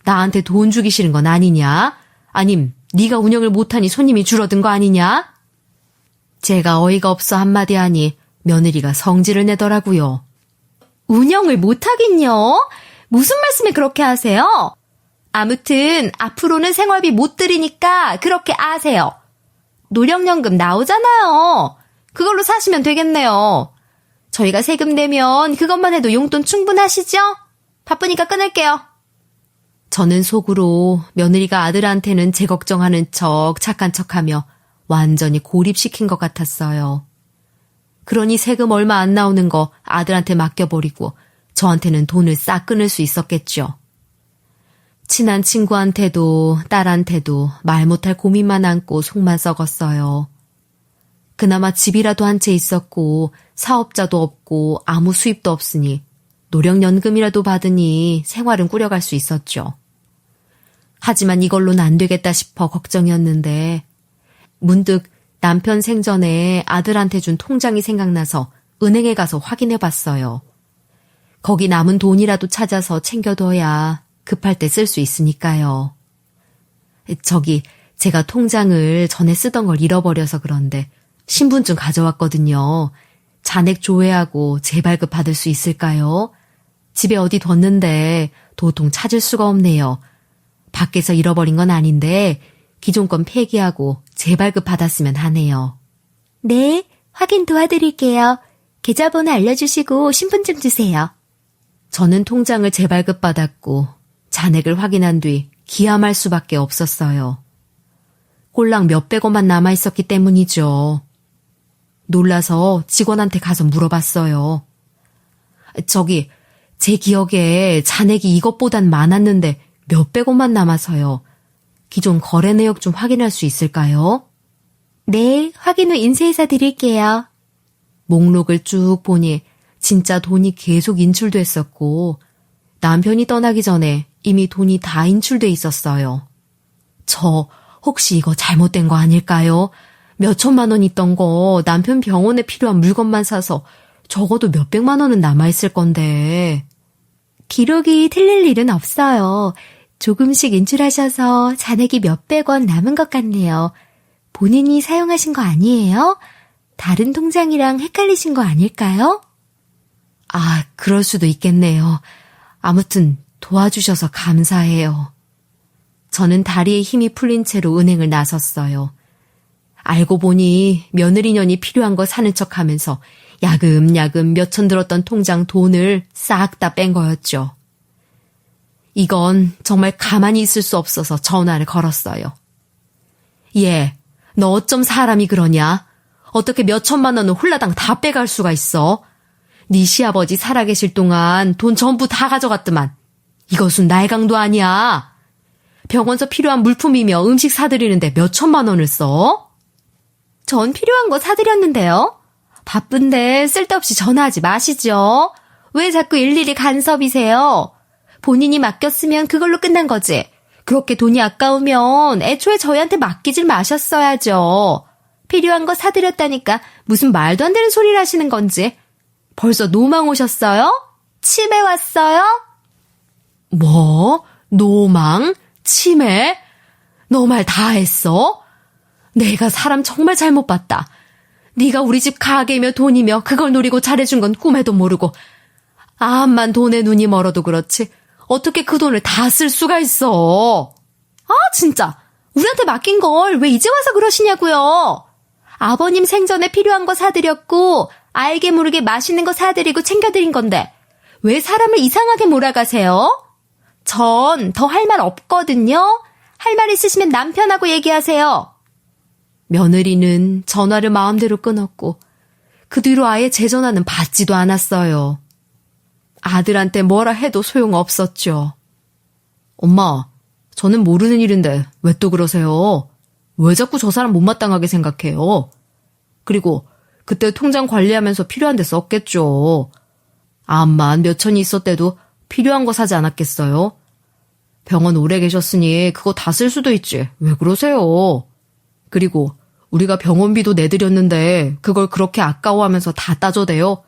나한테 돈 주기 싫은 건 아니냐? 아님 네가 운영을 못하니 손님이 줄어든 거 아니냐? 제가 어이가 없어 한마디 하니 며느리가 성질을 내더라고요. 운영을 못하긴요? 무슨 말씀을 그렇게 하세요? 아무튼 앞으로는 생활비 못 드리니까 그렇게 아세요. 노령연금 나오잖아요. 그걸로 사시면 되겠네요. 저희가 세금 내면 그것만 해도 용돈 충분하시죠? 바쁘니까 끊을게요. 저는 속으로 며느리가 아들한테는 제 걱정하는 척 착한 척하며 완전히 고립시킨 것 같았어요. 그러니 세금 얼마 안 나오는 거 아들한테 맡겨버리고 저한테는 돈을 싹 끊을 수 있었겠죠. 친한 친구한테도 딸한테도 말 못할 고민만 안고 속만 썩었어요. 그나마 집이라도 한 채 있었고 사업자도 없고 아무 수입도 없으니 노령연금이라도 받으니 생활은 꾸려갈 수 있었죠. 하지만 이걸로는 안 되겠다 싶어 걱정이었는데 문득 남편 생전에 아들한테 준 통장이 생각나서 은행에 가서 확인해 봤어요. 거기 남은 돈이라도 찾아서 챙겨둬야 급할 때 쓸 수 있으니까요. 저기 제가 통장을 전에 쓰던 걸 잃어버려서 그런데 신분증 가져왔거든요. 잔액 조회하고 재발급 받을 수 있을까요? 집에 어디 뒀는데 도통 찾을 수가 없네요. 밖에서 잃어버린 건 아닌데 기존 건 폐기하고 재발급 받았으면 하네요. 네, 확인 도와드릴게요. 계좌번호 알려주시고 신분증 주세요. 저는 통장을 재발급 받았고 잔액을 확인한 뒤 기함할 수밖에 없었어요. 꼴랑 몇백 원만 남아있었기 때문이죠. 놀라서 직원한테 가서 물어봤어요. 저기 제 기억에 잔액이 이것보단 많았는데 몇백 원만 남아서요. 기존 거래 내역 좀 확인할 수 있을까요? 네, 확인 후 인쇄해서 드릴게요. 목록을 쭉 보니 진짜 돈이 계속 인출됐었고 남편이 떠나기 전에 이미 돈이 다 인출돼 있었어요. 저 혹시 이거 잘못된 거 아닐까요? 몇 천만 원 있던 거 남편 병원에 필요한 물건만 사서 적어도 몇백만 원은 남아있을 건데. 기록이 틀릴 일은 없어요. 조금씩 인출하셔서 잔액이 몇백 원 남은 것 같네요. 본인이 사용하신 거 아니에요? 다른 통장이랑 헷갈리신 거 아닐까요? 아, 그럴 수도 있겠네요. 아무튼 도와주셔서 감사해요. 저는 다리에 힘이 풀린 채로 은행을 나섰어요. 알고 보니 며느리년이 필요한 거 사는 척하면서 야금야금 몇천 들었던 통장 돈을 싹 다 뺀 거였죠. 이건 정말 가만히 있을 수 없어서 전화를 걸었어요. 얘, 너 어쩜 사람이 그러냐? 어떻게 몇천만 원을 홀라당 다 빼갈 수가 있어? 네 시아버지 살아계실 동안 돈 전부 다 가져갔더만. 이것은 날강도 아니야. 병원서 필요한 물품이며 음식 사드리는데 몇천만 원을 써? 전 필요한 거 사드렸는데요. 바쁜데 쓸데없이 전화하지 마시죠. 왜 자꾸 일일이 간섭이세요? 본인이 맡겼으면 그걸로 끝난 거지. 그렇게 돈이 아까우면 애초에 저희한테 맡기질 마셨어야죠. 필요한 거 사드렸다니까 무슨 말도 안 되는 소리를 하시는 건지. 벌써 노망 오셨어요? 치매 왔어요? 뭐? 노망? 치매? 너 말 다 했어? 내가 사람 정말 잘못 봤다. 네가 우리 집 가게며 돈이며 그걸 노리고 잘해준 건 꿈에도 모르고 암만 돈에 눈이 멀어도 그렇지 어떻게 그 돈을 다 쓸 수가 있어. 아, 진짜. 우리한테 맡긴 걸 왜 이제 와서 그러시냐고요. 아버님 생전에 필요한 거 사드렸고 알게 모르게 맛있는 거 사드리고 챙겨드린 건데 왜 사람을 이상하게 몰아가세요? 전 더 할 말 없거든요. 할 말 있으시면 남편하고 얘기하세요. 며느리는 전화를 마음대로 끊었고 그 뒤로 아예 제 전화는 받지도 않았어요. 아들한테 뭐라 해도 소용없었죠. 엄마, 저는 모르는 일인데 왜 또 그러세요? 왜 자꾸 저 사람 못마땅하게 생각해요? 그리고 그때 통장 관리하면서 필요한 데 썼겠죠. 암만 몇천이 있었대도 필요한 거 사지 않았겠어요? 병원 오래 계셨으니 그거 다 쓸 수도 있지. 왜 그러세요? 그리고 우리가 병원비도 내드렸는데 그걸 그렇게 아까워하면서 다 따져대요?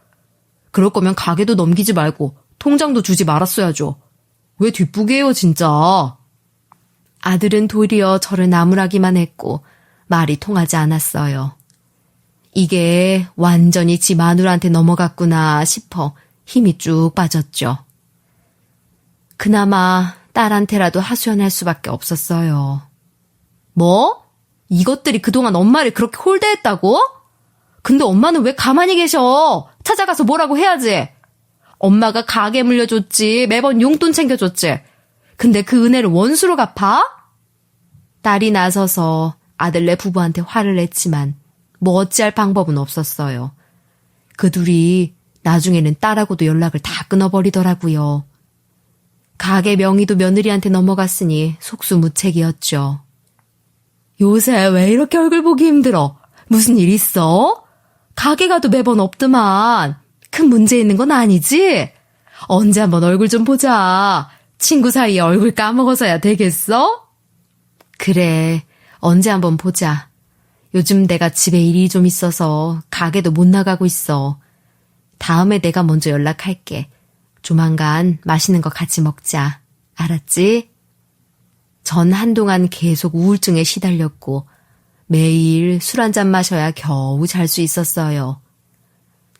그럴 거면 가게도 넘기지 말고 통장도 주지 말았어야죠. 왜 뒷북이에요 진짜. 아들은 도리어 저를 나무라기만 했고 말이 통하지 않았어요. 이게 완전히 지 마누라한테 넘어갔구나 싶어 힘이 쭉 빠졌죠. 그나마 딸한테라도 하소연할 수밖에 없었어요. 뭐? 이것들이 그동안 엄마를 그렇게 홀대했다고? 근데 엄마는 왜 가만히 계셔? 찾아가서 뭐라고 해야지. 엄마가 가게 물려줬지, 매번 용돈 챙겨줬지. 근데 그 은혜를 원수로 갚아? 딸이 나서서 아들네 부부한테 화를 냈지만 뭐 어찌할 방법은 없었어요. 그 둘이 나중에는 딸하고도 연락을 다 끊어버리더라고요. 가게 명의도 며느리한테 넘어갔으니 속수무책이었죠. 요새 왜 이렇게 얼굴 보기 힘들어? 무슨 일 있어? 가게 가도 매번 없더만. 큰 문제 있는 건 아니지? 언제 한번 얼굴 좀 보자. 친구 사이에 얼굴 까먹어서야 되겠어? 그래, 언제 한번 보자. 요즘 내가 집에 일이 좀 있어서 가게도 못 나가고 있어. 다음에 내가 먼저 연락할게. 조만간 맛있는 거 같이 먹자. 알았지? 전 한동안 계속 우울증에 시달렸고 매일 술 한잔 마셔야 겨우 잘 수 있었어요.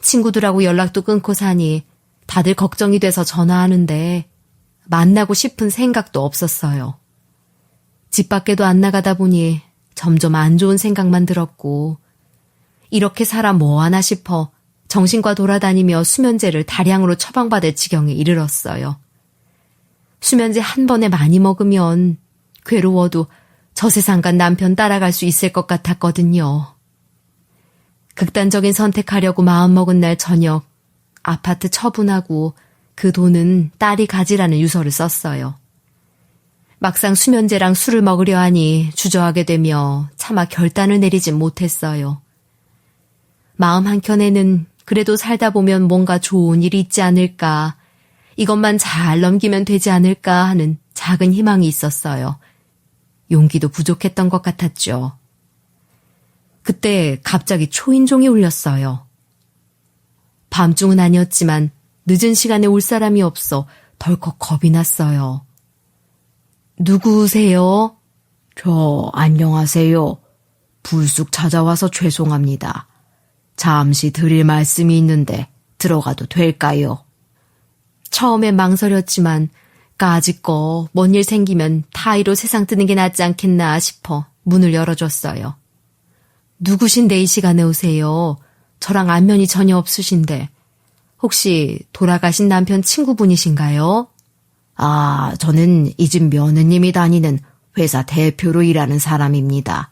친구들하고 연락도 끊고 사니 다들 걱정이 돼서 전화하는데 만나고 싶은 생각도 없었어요. 집 밖에도 안 나가다 보니 점점 안 좋은 생각만 들었고 이렇게 살아 뭐하나 싶어 정신과 돌아다니며 수면제를 다량으로 처방받을 지경에 이르렀어요. 수면제 한 번에 많이 먹으면 괴로워도 저 세상간 남편 따라갈 수 있을 것 같았거든요. 극단적인 선택하려고 마음먹은 날 저녁 아파트 처분하고 그 돈은 딸이 가지라는 유서를 썼어요. 막상 수면제랑 술을 먹으려 하니 주저하게 되며 차마 결단을 내리진 못했어요. 마음 한켠에는 그래도 살다 보면 뭔가 좋은 일이 있지 않을까, 이것만 잘 넘기면 되지 않을까 하는 작은 희망이 있었어요. 용기도 부족했던 것 같았죠. 그때 갑자기 초인종이 울렸어요. 밤중은 아니었지만 늦은 시간에 올 사람이 없어 덜컥 겁이 났어요. 누구세요? 저 안녕하세요. 불쑥 찾아와서 죄송합니다. 잠시 드릴 말씀이 있는데 들어가도 될까요? 처음엔 망설였지만 까짓거 뭔 일 생기면 타이로 세상 뜨는 게 낫지 않겠나 싶어 문을 열어줬어요. 누구신데 이 시간에 오세요? 저랑 안면이 전혀 없으신데 혹시 돌아가신 남편 친구분이신가요? 아, 저는 이 집 며느님이 다니는 회사 대표로 일하는 사람입니다.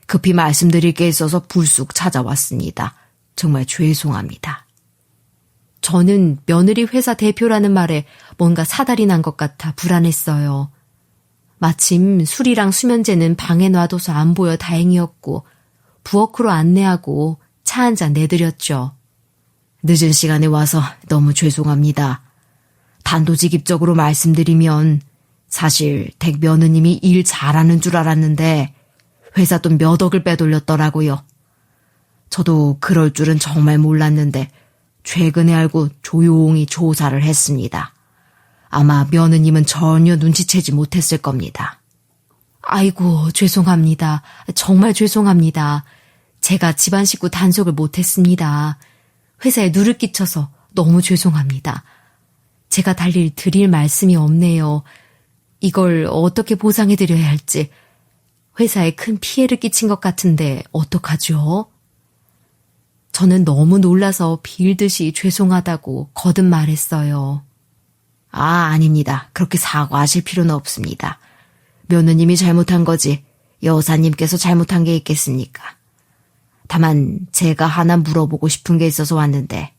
급히 말씀드릴 게 있어서 불쑥 찾아왔습니다. 정말 죄송합니다. 저는 며느리 회사 대표라는 말에 뭔가 사달이 난 것 같아 불안했어요. 마침 술이랑 수면제는 방에 놔둬서 안 보여 다행이었고 부엌으로 안내하고 차 한 잔 내드렸죠. 늦은 시간에 와서 너무 죄송합니다. 단도직입적으로 말씀드리면 사실 댁 며느님이 일 잘하는 줄 알았는데 회사 돈 몇 억을 빼돌렸더라고요. 저도 그럴 줄은 정말 몰랐는데 최근에 알고 조용히 조사를 했습니다. 아마 며느님은 전혀 눈치채지 못했을 겁니다. 아이고, 죄송합니다. 정말 죄송합니다. 제가 집안 식구 단속을 못했습니다. 회사에 누를 끼쳐서 너무 죄송합니다. 제가 드릴 말씀이 없네요. 이걸 어떻게 보상해드려야 할지. 회사에 큰 피해를 끼친 것 같은데 어떡하죠? 저는 너무 놀라서 빌듯이 죄송하다고 거듭 말했어요. 아, 아닙니다. 그렇게 사과하실 필요는 없습니다. 며느님이 잘못한 거지 여사님께서 잘못한 게 있겠습니까? 다만 제가 하나 물어보고 싶은 게 있어서 왔는데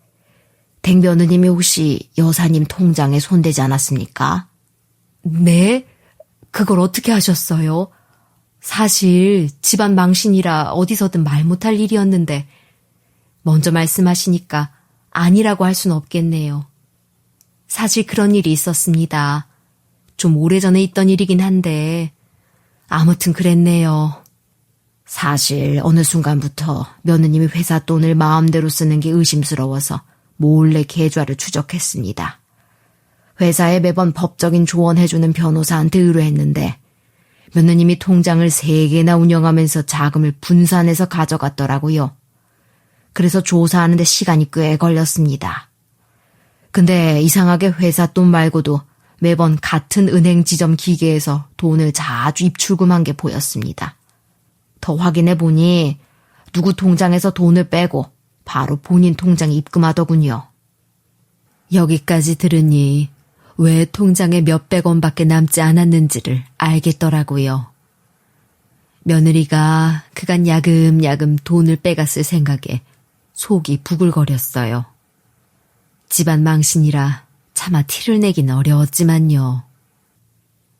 댁 며느님이 혹시 여사님 통장에 손대지 않았습니까? 네? 그걸 어떻게 하셨어요? 사실 집안 망신이라 어디서든 말 못할 일이었는데 먼저 말씀하시니까 아니라고 할 수는 없겠네요. 사실 그런 일이 있었습니다. 좀 오래전에 있던 일이긴 한데 아무튼 그랬네요. 사실 어느 순간부터 며느님이 회사 돈을 마음대로 쓰는 게 의심스러워서 몰래 계좌를 추적했습니다. 회사에 매번 법적인 조언해주는 변호사한테 의뢰했는데 며느님이 통장을 3개나 운영하면서 자금을 분산해서 가져갔더라고요. 그래서 조사하는데 시간이 꽤 걸렸습니다. 근데 이상하게 회사 돈 말고도 매번 같은 은행 지점 기계에서 돈을 자주 입출금한 게 보였습니다. 더 확인해 보니 누구 통장에서 돈을 빼고 바로 본인 통장에 입금하더군요. 여기까지 들으니 왜 통장에 몇백 원밖에 남지 않았는지를 알겠더라고요. 며느리가 그간 야금야금 돈을 빼갔을 생각에 속이 부글거렸어요. 집안 망신이라 차마 티를 내긴 어려웠지만요.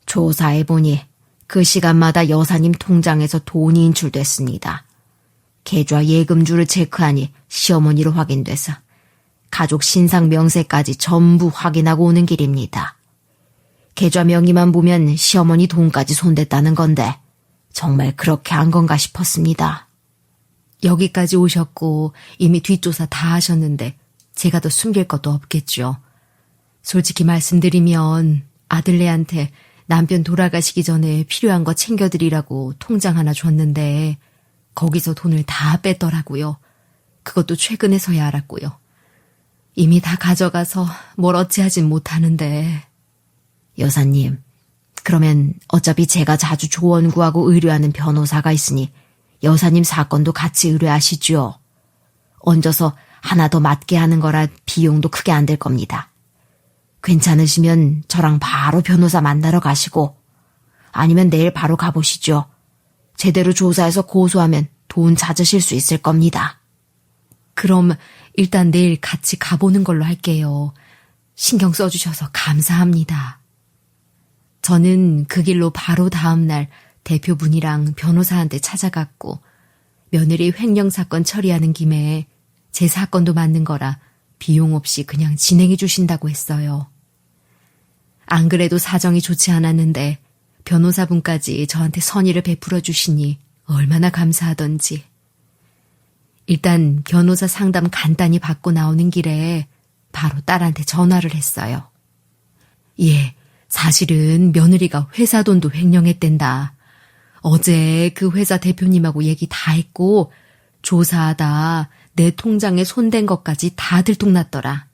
조사해보니 그 시간마다 여사님 통장에서 돈이 인출됐습니다. 계좌 예금주를 체크하니 시어머니로 확인돼서 가족 신상 명세까지 전부 확인하고 오는 길입니다. 계좌 명의만 보면 시어머니 돈까지 손댔다는 건데 정말 그렇게 한 건가 싶었습니다. 여기까지 오셨고 이미 뒷조사 다 하셨는데 제가 더 숨길 것도 없겠죠. 솔직히 말씀드리면 아들네한테 남편 돌아가시기 전에 필요한 거 챙겨드리라고 통장 하나 줬는데 거기서 돈을 다 뺐더라고요. 그것도 최근에서야 알았고요. 이미 다 가져가서 뭘 어찌하진 못하는데. 여사님, 그러면 어차피 제가 자주 조언 구하고 의뢰하는 변호사가 있으니 여사님 사건도 같이 의뢰하시죠. 얹어서 하나 더 맡게 하는 거라 비용도 크게 안 될 겁니다. 괜찮으시면 저랑 바로 변호사 만나러 가시고 아니면 내일 바로 가보시죠. 제대로 조사해서 고소하면 돈 찾으실 수 있을 겁니다. 그럼 일단 내일 같이 가보는 걸로 할게요. 신경 써주셔서 감사합니다. 저는 그 길로 바로 다음날 대표분이랑 변호사한테 찾아갔고 며느리 횡령 사건 처리하는 김에 제 사건도 맞는 거라 비용 없이 그냥 진행해 주신다고 했어요. 안 그래도 사정이 좋지 않았는데 변호사분까지 저한테 선의를 베풀어 주시니 얼마나 감사하던지. 일단 변호사 상담 간단히 받고 나오는 길에 바로 딸한테 전화를 했어요. 예, 사실은 며느리가 회사 돈도 횡령했댄다. 어제 그 회사 대표님하고 얘기 다 했고 조사하다 내 통장에 손댄 것까지 다 들통났더라.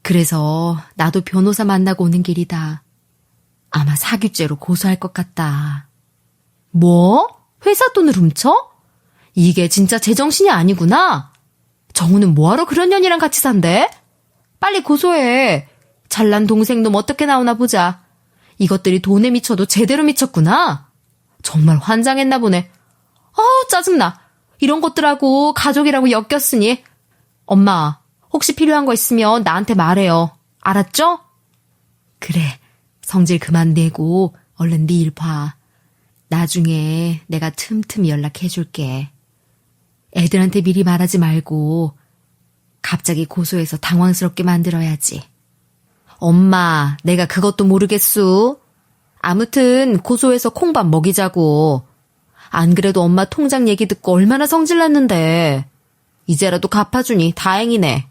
그래서 나도 변호사 만나고 오는 길이다. 아마 사기죄로 고소할 것 같다. 뭐? 회사 돈을 훔쳐? 이게 진짜 제정신이 아니구나. 정우는 뭐하러 그런 년이랑 같이 산대? 빨리 고소해. 잘난 동생 놈 어떻게 나오나 보자. 이것들이 돈에 미쳐도 제대로 미쳤구나. 정말 환장했나 보네. 짜증나. 이런 것들하고 가족이라고 엮였으니. 엄마, 혹시 필요한 거 있으면 나한테 말해요. 알았죠? 그래, 성질 그만 내고 얼른 네 일 봐. 나중에 내가 틈틈이 연락해줄게. 애들한테 미리 말하지 말고 갑자기 고소해서 당황스럽게 만들어야지. 엄마, 내가 그것도 모르겠수. 아무튼 고소해서 콩밥 먹이자고. 안 그래도 엄마 통장 얘기 듣고 얼마나 성질났는데. 이제라도 갚아주니 다행이네.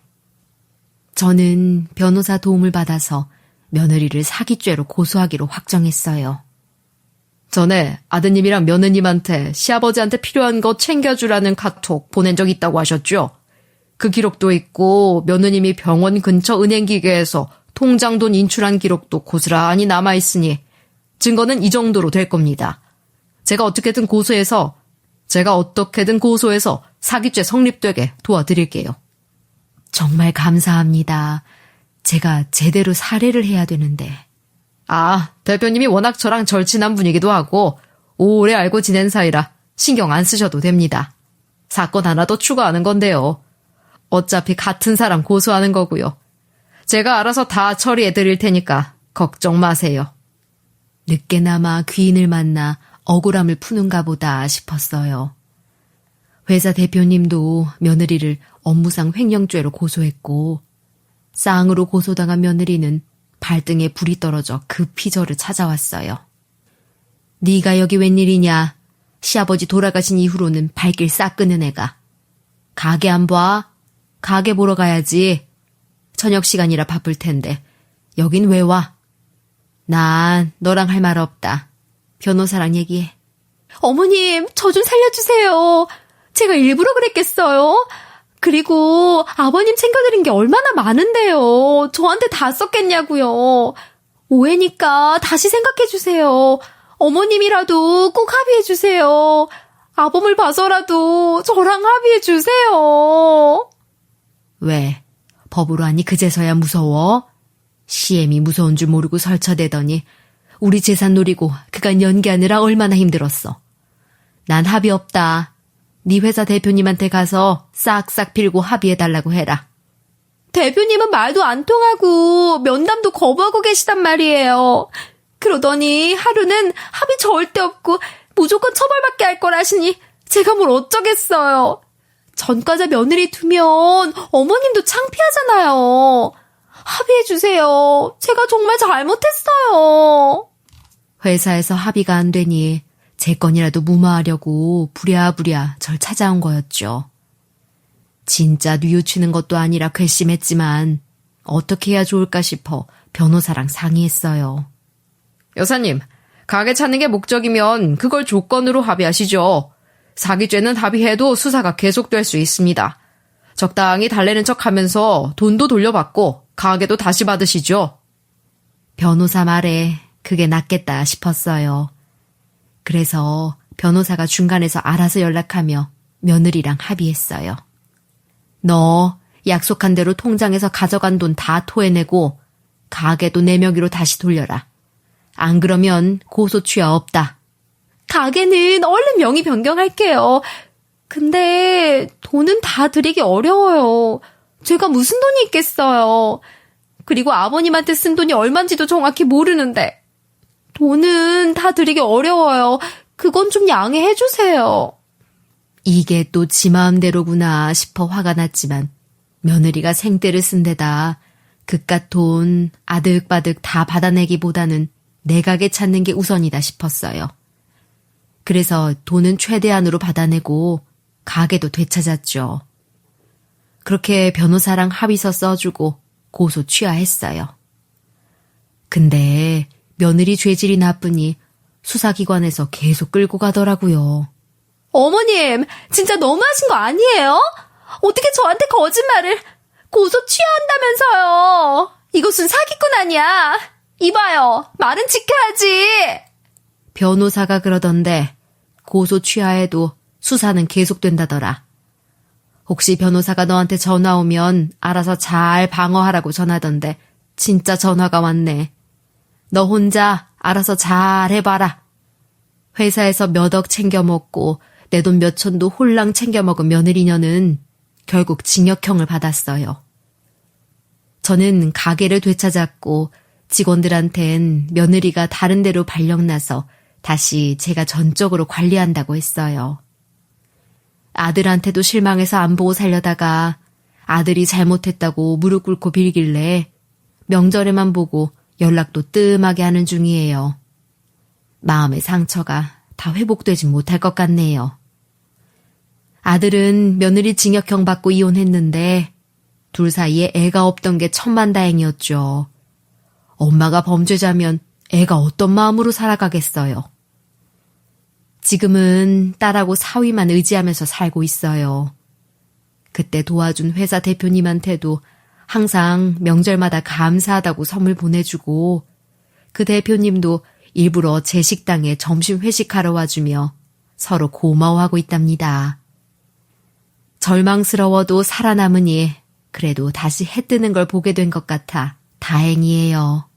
저는 변호사 도움을 받아서 며느리를 사기죄로 고소하기로 확정했어요. 전에 아드님이랑 며느님한테 시아버지한테 필요한 거 챙겨주라는 카톡 보낸 적 있다고 하셨죠? 그 기록도 있고 며느님이 병원 근처 은행기계에서 통장 돈 인출한 기록도 고스란히 남아있으니 증거는 이 정도로 될 겁니다. 제가 어떻게든 고소해서 사기죄 성립되게 도와드릴게요. 정말 감사합니다. 제가 제대로 사례를 해야 되는데. 대표님이 워낙 저랑 절친한 분이기도 하고 오래 알고 지낸 사이라 신경 안 쓰셔도 됩니다. 사건 하나 더 추가하는 건데요. 어차피 같은 사람 고소하는 거고요. 제가 알아서 다 처리해드릴 테니까 걱정 마세요. 늦게나마 귀인을 만나 억울함을 푸는가 보다 싶었어요. 회사 대표님도 며느리를 업무상 횡령죄로 고소했고 쌍으로 고소당한 며느리는 발등에 불이 떨어져 급히 저를 찾아왔어요. 네가 여기 웬일이냐. 시아버지 돌아가신 이후로는 발길 싹 끄는 애가. 가게 안 봐? 가게 보러 가야지. 저녁 시간이라 바쁠 텐데 여긴 왜 와? 난 너랑 할 말 없다. 변호사랑 얘기해. 어머님, 저 좀 살려주세요. 제가 일부러 그랬겠어요? 그리고 아버님 챙겨드린 게 얼마나 많은데요. 저한테 다 썼겠냐고요. 오해니까 다시 생각해주세요. 어머님이라도 꼭 합의해주세요. 아범을 봐서라도 저랑 합의해주세요. 왜? 법으로 하니 그제서야 무서워? 시엠이 무서운 줄 모르고 설쳐대더니 우리 재산 노리고 그간 연기하느라 얼마나 힘들었어. 난 합의 없다. 네 회사 대표님한테 가서 싹싹 빌고 합의해달라고 해라. 대표님은 말도 안 통하고 면담도 거부하고 계시단 말이에요. 그러더니 하루는 합의 절대 없고 무조건 처벌받게 할 거라시니 제가 뭘 어쩌겠어요. 전과자 며느리 두면 어머님도 창피하잖아요. 합의해주세요. 제가 정말 잘못했어요. 회사에서 합의가 안 되니 제 건이라도 무마하려고 부랴부랴 절 찾아온 거였죠. 진짜 뉘우치는 것도 아니라 괘씸했지만 어떻게 해야 좋을까 싶어 변호사랑 상의했어요. 여사님, 가게 찾는 게 목적이면 그걸 조건으로 합의하시죠. 사기죄는 합의해도 수사가 계속될 수 있습니다. 적당히 달래는 척하면서 돈도 돌려받고 가게도 다시 받으시죠. 변호사 말에 그게 낫겠다 싶었어요. 그래서 변호사가 중간에서 알아서 연락하며 며느리랑 합의했어요. 너 약속한 대로 통장에서 가져간 돈 다 토해내고 가게도 내 명의로 다시 돌려라. 안 그러면 고소 취하 없다. 가게는 얼른 명의 변경할게요. 근데 돈은 다 드리기 어려워요. 제가 무슨 돈이 있겠어요. 그리고 아버님한테 쓴 돈이 얼만지도 정확히 모르는데. 돈은 다 드리기 어려워요. 그건 좀 양해해 주세요. 이게 또 지 마음대로구나 싶어 화가 났지만 며느리가 생떼를 쓴 데다 그깟 돈 아득바득 다 받아내기보다는 내 가게 찾는 게 우선이다 싶었어요. 그래서 돈은 최대한으로 받아내고 가게도 되찾았죠. 그렇게 변호사랑 합의서 써주고 고소 취하했어요. 근데 며느리 죄질이 나쁘니 수사기관에서 계속 끌고 가더라고요. 어머님, 진짜 너무하신 거 아니에요? 어떻게 저한테 거짓말을 고소 취하한다면서요? 이것은 사기꾼 아니야. 이봐요, 말은 지켜야지. 변호사가 그러던데 고소 취하해도 수사는 계속된다더라. 혹시 변호사가 너한테 전화 오면 알아서 잘 방어하라고 전하던데 진짜 전화가 왔네. 너 혼자 알아서 잘 해봐라. 회사에서 몇 억 챙겨 먹고 내 돈 몇 천도 홀랑 챙겨 먹은 며느리녀는 결국 징역형을 받았어요. 저는 가게를 되찾았고 직원들한텐 며느리가 다른 데로 발령나서 다시 제가 전적으로 관리한다고 했어요. 아들한테도 실망해서 안 보고 살려다가 아들이 잘못했다고 무릎 꿇고 빌길래 명절에만 보고 연락도 뜸하게 하는 중이에요. 마음의 상처가 다 회복되진 못할 것 같네요. 아들은 며느리 징역형 받고 이혼했는데 둘 사이에 애가 없던 게 천만다행이었죠. 엄마가 범죄자면 애가 어떤 마음으로 살아가겠어요. 지금은 딸하고 사위만 의지하면서 살고 있어요. 그때 도와준 회사 대표님한테도 항상 명절마다 감사하다고 선물 보내주고 그 대표님도 일부러 제 식당에 점심 회식하러 와주며 서로 고마워하고 있답니다. 절망스러워도 살아남으니 그래도 다시 해 뜨는 걸 보게 된 것 같아 다행이에요.